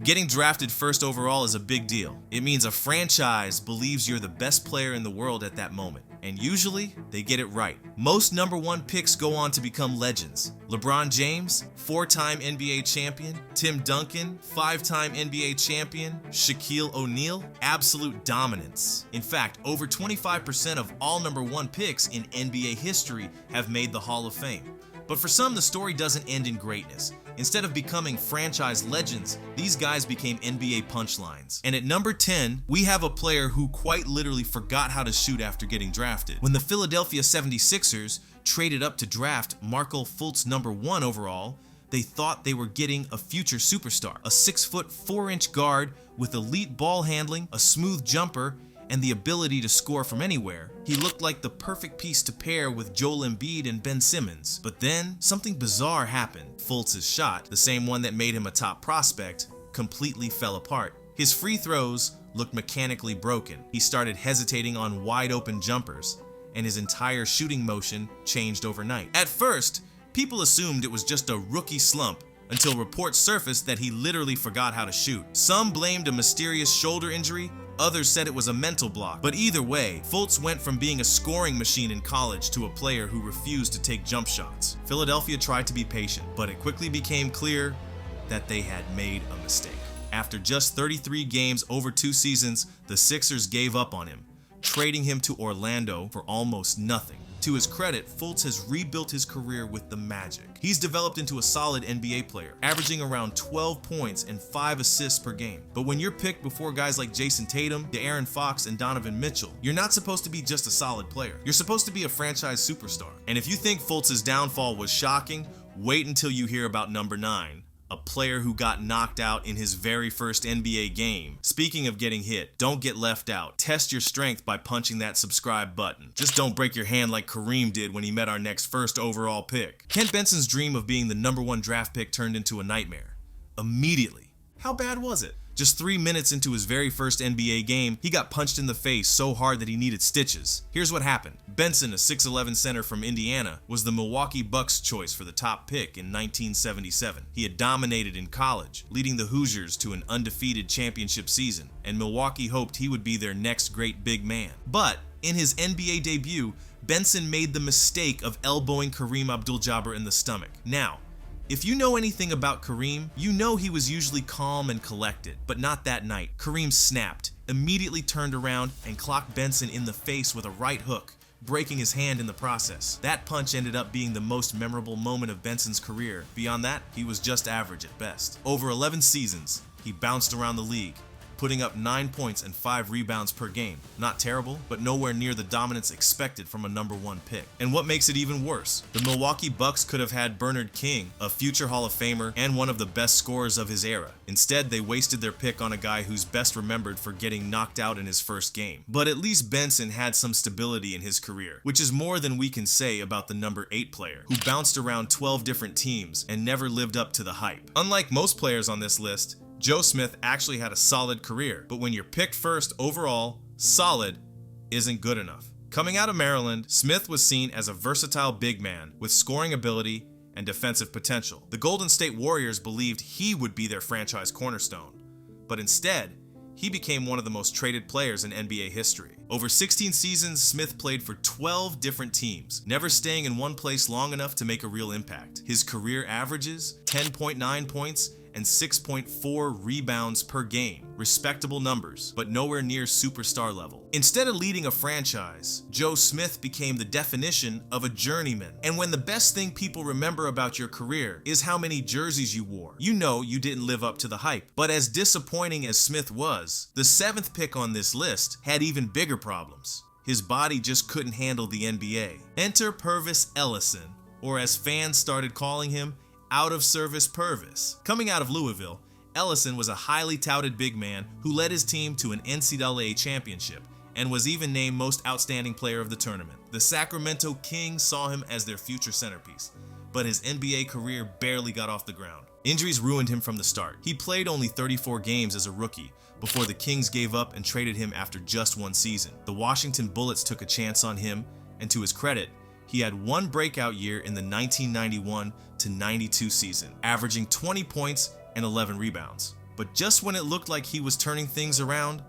Getting drafted first overall is a big deal. It means a franchise believes you're the best player in the world at that moment. And usually, they get it right. Most number one picks go on to become legends. LeBron James, 4-time NBA champion. Tim Duncan, 5-time NBA champion. Shaquille O'Neal, absolute dominance. In fact, over 25% of all number one picks in NBA history have made the Hall of Fame. But for some, the story doesn't end in greatness. Instead of becoming franchise legends, these guys became NBA punchlines. And at number 10, we have a player who quite literally forgot how to shoot after getting drafted. When the Philadelphia 76ers traded up to draft Markelle Fultz number 1 overall, they thought they were getting a future superstar, a 6-foot 4-inch guard with elite ball handling, a smooth jumper, and the ability to score from anywhere. He looked like the perfect piece to pair with Joel Embiid and Ben Simmons. But then, something bizarre happened. Fultz's shot, the same one that made him a top prospect, completely fell apart. His free throws looked mechanically broken. He started hesitating on wide-open jumpers, and his entire shooting motion changed overnight. At first, people assumed it was just a rookie slump, until reports surfaced that he literally forgot how to shoot. Some blamed a mysterious shoulder injury, others said it was a mental block. But either way, Fultz went from being a scoring machine in college to a player who refused to take jump shots. Philadelphia tried to be patient, but it quickly became clear that they had made a mistake. After just 33 games over 2 seasons, the Sixers gave up on him, trading him to Orlando for almost nothing. To his credit, Fultz has rebuilt his career with the Magic. He's developed into a solid NBA player, averaging around 12 points and 5 assists per game. But when you're picked before guys like Jason Tatum, De'Aaron Fox, and Donovan Mitchell, you're not supposed to be just a solid player. You're supposed to be a franchise superstar. And if you think Fultz's downfall was shocking, wait until you hear about number 9. A player who got knocked out in his very first NBA game. Speaking of getting hit, don't get left out. Test your strength by punching that subscribe button. Just don't break your hand like Kareem did when he met our next first overall pick. Kent Benson's dream of being the number 1 draft pick turned into a nightmare. Immediately. How bad was it? Just 3 minutes into his very first NBA game, he got punched in the face so hard that he needed stitches. Here's what happened. Benson, a 6'11 center from Indiana, was the Milwaukee Bucks' choice for the top pick in 1977. He had dominated in college, leading the Hoosiers to an undefeated championship season, and Milwaukee hoped he would be their next great big man. But in his NBA debut, Benson made the mistake of elbowing Kareem Abdul-Jabbar in the stomach. Now, if you know anything about Kareem, you know he was usually calm and collected, but not that night. Kareem snapped, immediately turned around, and clocked Benson in the face with a right hook, breaking his hand in the process. That punch ended up being the most memorable moment of Benson's career. Beyond that, he was just average at best. Over 11 seasons, he bounced around the league, putting up 9 points and 5 rebounds per game. Not terrible, but nowhere near the dominance expected from a number 1 pick. And what makes it even worse? The Milwaukee Bucks could have had Bernard King, a future Hall of Famer and one of the best scorers of his era. Instead, they wasted their pick on a guy who's best remembered for getting knocked out in his first game. But at least Benson had some stability in his career, which is more than we can say about the number 8 player, who bounced around 12 different teams and never lived up to the hype. Unlike most players on this list, Joe Smith actually had a solid career, but when you're picked first overall, solid isn't good enough. Coming out of Maryland, Smith was seen as a versatile big man with scoring ability and defensive potential. The Golden State Warriors believed he would be their franchise cornerstone, but instead, he became one of the most traded players in NBA history. Over 16 seasons, Smith played for 12 different teams, never staying in one place long enough to make a real impact. His career averages 10.9 points and 6.4 rebounds per game. Respectable numbers, but nowhere near superstar level. Instead of leading a franchise, Joe Smith became the definition of a journeyman. And when the best thing people remember about your career is how many jerseys you wore, you know you didn't live up to the hype. But as disappointing as Smith was, the 7th pick on this list had even bigger problems. His body just couldn't handle the NBA. Enter Purvis Ellison, or as fans started calling him, Out of Service Purvis. Coming out of Louisville, Ellison was a highly touted big man who led his team to an NCAA championship and was even named Most Outstanding Player of the tournament. The Sacramento Kings saw him as their future centerpiece, but his NBA career barely got off the ground. Injuries ruined him from the start. He played only 34 games as a rookie before the Kings gave up and traded him after just 1 season. The Washington Bullets took a chance on him, and to his credit, he had 1 breakout year in the 1991 to 92 season, averaging 20 points and 11 rebounds. But just when it looked like he was turning things around,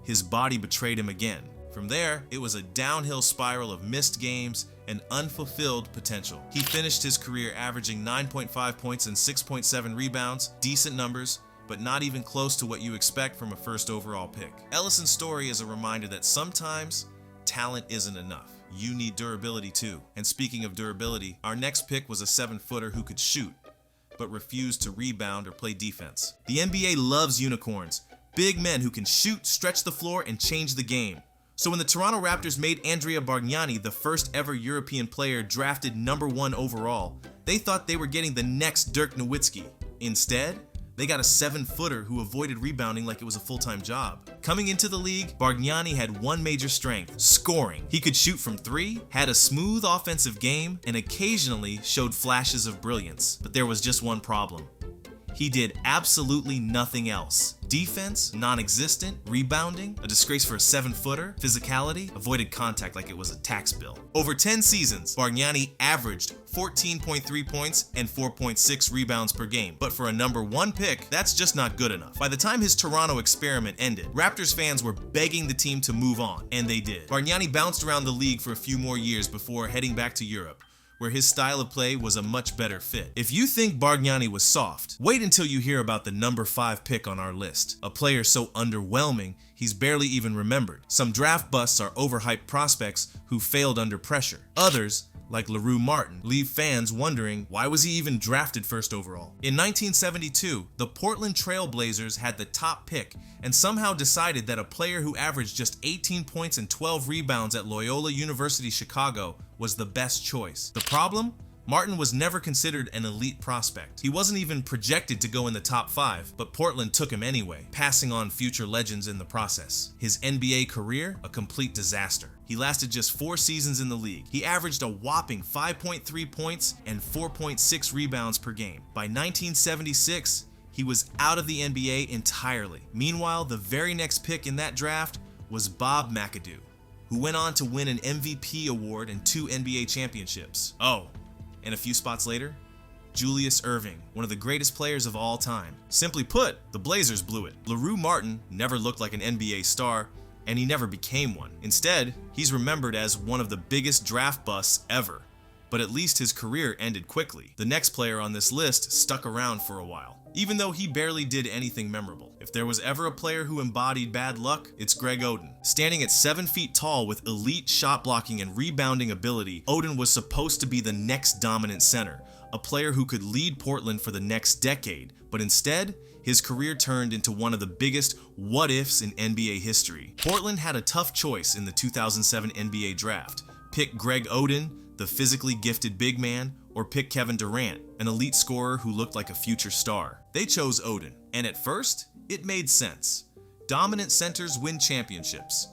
his body betrayed him again. From there, it was a downhill spiral of missed games and unfulfilled potential. He finished his career averaging 9.5 points and 6.7 rebounds, decent numbers, but not even close to what you expect from a first overall pick. Ellison's story is a reminder that sometimes talent isn't enough. You need durability too. And speaking of durability, our next pick was a 7-footer who could shoot, but refused to rebound or play defense. The NBA loves unicorns, big men who can shoot, stretch the floor, and change the game. So when the Toronto Raptors made Andrea Bargnani the first ever European player drafted #1 overall, they thought they were getting the next Dirk Nowitzki. Instead, they got a 7-footer who avoided rebounding like it was a full-time job. Coming into the league, Bargnani had one major strength: scoring. He could shoot from 3, had a smooth offensive game, and occasionally showed flashes of brilliance. But there was just one problem. He did absolutely nothing else. Defense, non-existent. Rebounding, a disgrace for a 7-footer. Physicality, avoided contact like it was a tax bill. Over 10 seasons, Bargnani averaged 14.3 points and 4.6 rebounds per game. But for a #1 pick, that's just not good enough. By the time his Toronto experiment ended, Raptors fans were begging the team to move on, and they did. Bargnani bounced around the league for a few more years before heading back to Europe, where his style of play was a much better fit. If you think Bargnani was soft, wait until you hear about the #5 pick on our list. A player so underwhelming, he's barely even remembered. Some draft busts are overhyped prospects who failed under pressure. Others, like LaRue Martin, leave fans wondering, why was he even drafted first overall? In 1972, the Portland Trail Blazers had the top pick and somehow decided that a player who averaged just 18 points and 12 rebounds at Loyola University Chicago was the best choice. The problem? Martin was never considered an elite prospect. He wasn't even projected to go in the top 5, but Portland took him anyway, passing on future legends in the process. His NBA career, a complete disaster. He lasted just 4 seasons in the league. He averaged a whopping 5.3 points and 4.6 rebounds per game. By 1976, he was out of the NBA entirely. Meanwhile, the very next pick in that draft was Bob McAdoo, who went on to win an MVP award and 2 NBA championships. Oh, and a few spots later, Julius Erving, one of the greatest players of all time. Simply put, the Blazers blew it. LaRue Martin never looked like an NBA star, and he never became one. Instead, he's remembered as one of the biggest draft busts ever. But at least his career ended quickly. The next player on this list stuck around for a while, even though he barely did anything memorable. If there was ever a player who embodied bad luck, it's Greg Oden. Standing at 7 feet tall with elite shot blocking and rebounding ability, Oden was supposed to be the next dominant center, a player who could lead Portland for the next decade, but instead, his career turned into one of the biggest what-ifs in NBA history. Portland had a tough choice in the 2007 NBA draft. Pick Greg Oden, the physically gifted big man, or pick Kevin Durant, an elite scorer who looked like a future star. They chose Oden, and at first, it made sense. Dominant centers win championships.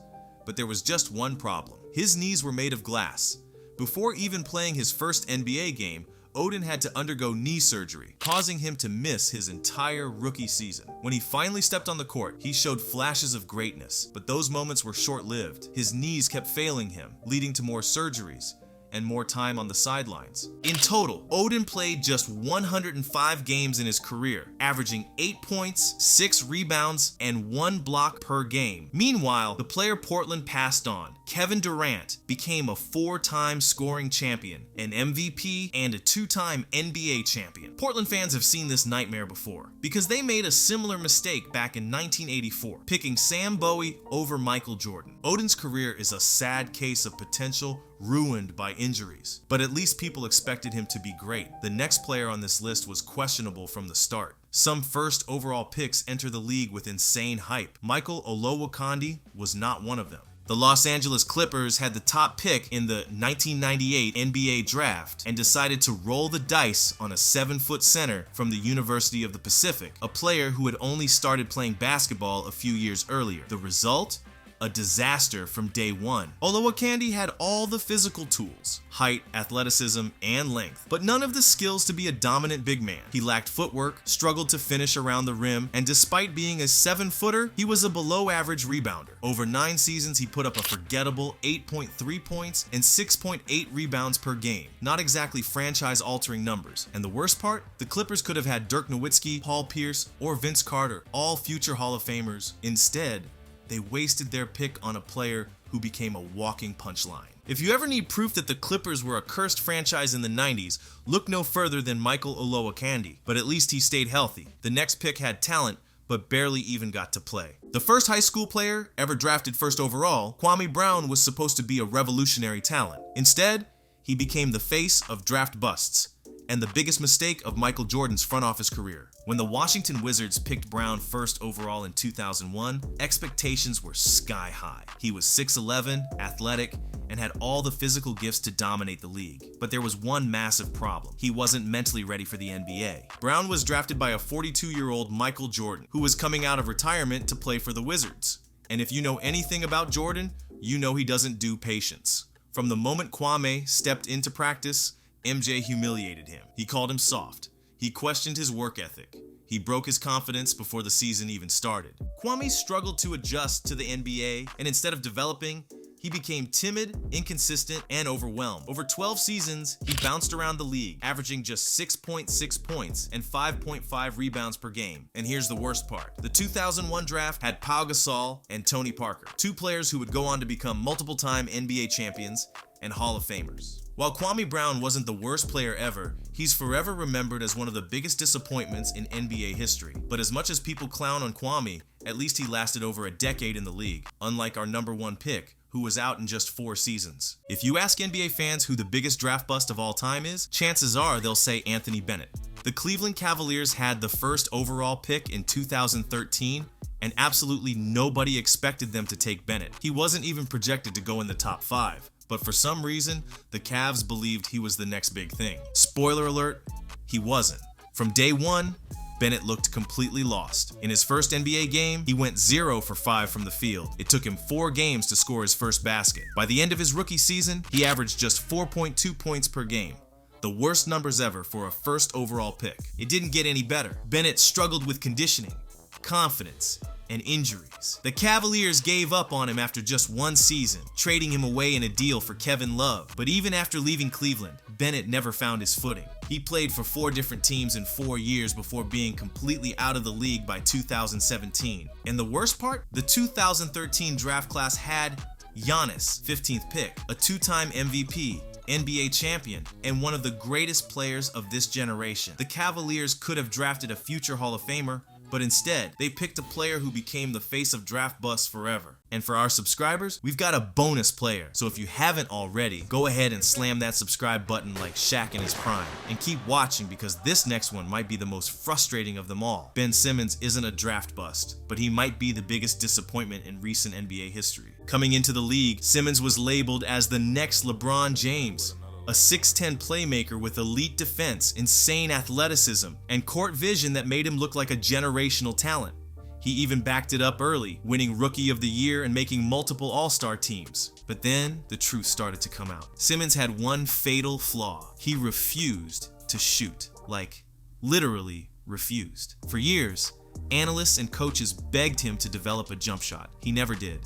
But there was just one problem. His knees were made of glass. Before even playing his first NBA game, Oden had to undergo knee surgery, causing him to miss his entire rookie season. When he finally stepped on the court, he showed flashes of greatness, but those moments were short-lived. His knees kept failing him, leading to more surgeries and more time on the sidelines. In total, Oden played just 105 games in his career, averaging 8 points, 6 rebounds, and 1 block per game. Meanwhile, the player Portland passed on, Kevin Durant, became a 4-time scoring champion, an MVP, and a 2-time NBA champion. Portland fans have seen this nightmare before, because they made a similar mistake back in 1984, picking Sam Bowie over Michael Jordan. Oden's career is a sad case of potential ruined by injuries, but at least people expected him to be great. The next player on this list was questionable from the start. Some first overall picks enter the league with insane hype. Michael Olowokandi was not one of them. The Los Angeles Clippers had the top pick in the 1998 NBA draft and decided to roll the dice on a 7-foot center from the University of the Pacific, a player who had only started playing basketball a few years earlier. The result? a disaster from day one. Olowokandi had all the physical tools, height, athleticism, and length, but none of the skills to be a dominant big man. He lacked footwork, struggled to finish around the rim, and despite being a 7-footer, he was a below-average rebounder. Over 9 seasons, he put up a forgettable 8.3 points and 6.8 rebounds per game. Not exactly franchise-altering numbers. And the worst part? The Clippers could have had Dirk Nowitzki, Paul Pierce, or Vince Carter, all future Hall of Famers. Instead, they wasted their pick on a player who became a walking punchline. If you ever need proof that the Clippers were a cursed franchise in the 90s, look no further than Michael Olowokandi, but at least he stayed healthy. The next pick had talent, but barely even got to play. The first high school player ever drafted first overall, Kwame Brown, was supposed to be a revolutionary talent. Instead, he became the face of draft busts, and the biggest mistake of Michael Jordan's front office career. When the Washington Wizards picked Brown first overall in 2001, expectations were sky high. He was 6'11", athletic, and had all the physical gifts to dominate the league. But there was one massive problem. He wasn't mentally ready for the NBA. Brown was drafted by a 42-year-old Michael Jordan, who was coming out of retirement to play for the Wizards. And if you know anything about Jordan, you know he doesn't do patience. From the moment Kwame stepped into practice, MJ humiliated him. He called him soft. He questioned his work ethic. He broke his confidence before the season even started. Kwame struggled to adjust to the NBA, and instead of developing, he became timid, inconsistent, and overwhelmed. Over 12 seasons, he bounced around the league, averaging just 6.6 points and 5.5 rebounds per game. And here's the worst part. The 2001 draft had Pau Gasol and Tony Parker, 2 players who would go on to become multiple-time NBA champions and Hall of Famers. While Kwame Brown wasn't the worst player ever, he's forever remembered as one of the biggest disappointments in NBA history. But as much as people clown on Kwame, at least he lasted over a decade in the league, unlike our #1 pick, who was out in just 4 seasons. If you ask NBA fans who the biggest draft bust of all time is, chances are they'll say Anthony Bennett. The Cleveland Cavaliers had the first overall pick in 2013, and absolutely nobody expected them to take Bennett. He wasn't even projected to go in the top 5. But for some reason, the Cavs believed he was the next big thing. Spoiler alert, he wasn't. From day one, Bennett looked completely lost. In his first NBA game, he went 0 for 5 from the field. It took him 4 games to score his first basket. By the end of his rookie season, he averaged just 4.2 points per game. The worst numbers ever for a first overall pick. It didn't get any better. Bennett struggled with conditioning, confidence, and injuries. The Cavaliers gave up on him after just 1 season, trading him away in a deal for Kevin Love. But even after leaving Cleveland, Bennett never found his footing. He played for 4 different teams in 4 years before being completely out of the league by 2017. And the worst part? The 2013 draft class had Giannis, 15th pick, a 2-time MVP, NBA champion, and one of the greatest players of this generation. The Cavaliers could have drafted a future Hall of Famer, but instead, they picked a player who became the face of draft busts forever. And for our subscribers, we've got a bonus player. So if you haven't already, go ahead and slam that subscribe button like Shaq in his prime. And keep watching, because this next one might be the most frustrating of them all. Ben Simmons isn't a draft bust, but he might be the biggest disappointment in recent NBA history. Coming into the league, Simmons was labeled as the next LeBron James. A 6'10 playmaker with elite defense, insane athleticism, and court vision that made him look like a generational talent. He even backed it up early, winning Rookie of the Year and making multiple All-Star teams. But then, the truth started to come out. Simmons had one fatal flaw. He refused to shoot. Like, literally refused. For years, analysts and coaches begged him to develop a jump shot. He never did.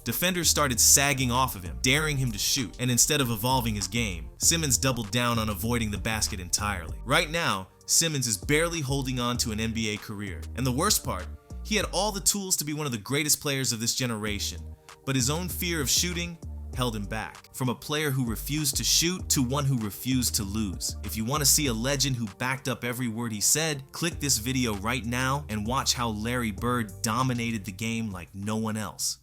Defenders started sagging off of him, daring him to shoot, and instead of evolving his game, Simmons doubled down on avoiding the basket entirely. Right now, Simmons is barely holding on to an NBA career. And the worst part, he had all the tools to be one of the greatest players of this generation, but his own fear of shooting held him back. From a player who refused to shoot to one who refused to lose. If you want to see a legend who backed up every word he said, click this video right now and watch how Larry Bird dominated the game like no one else.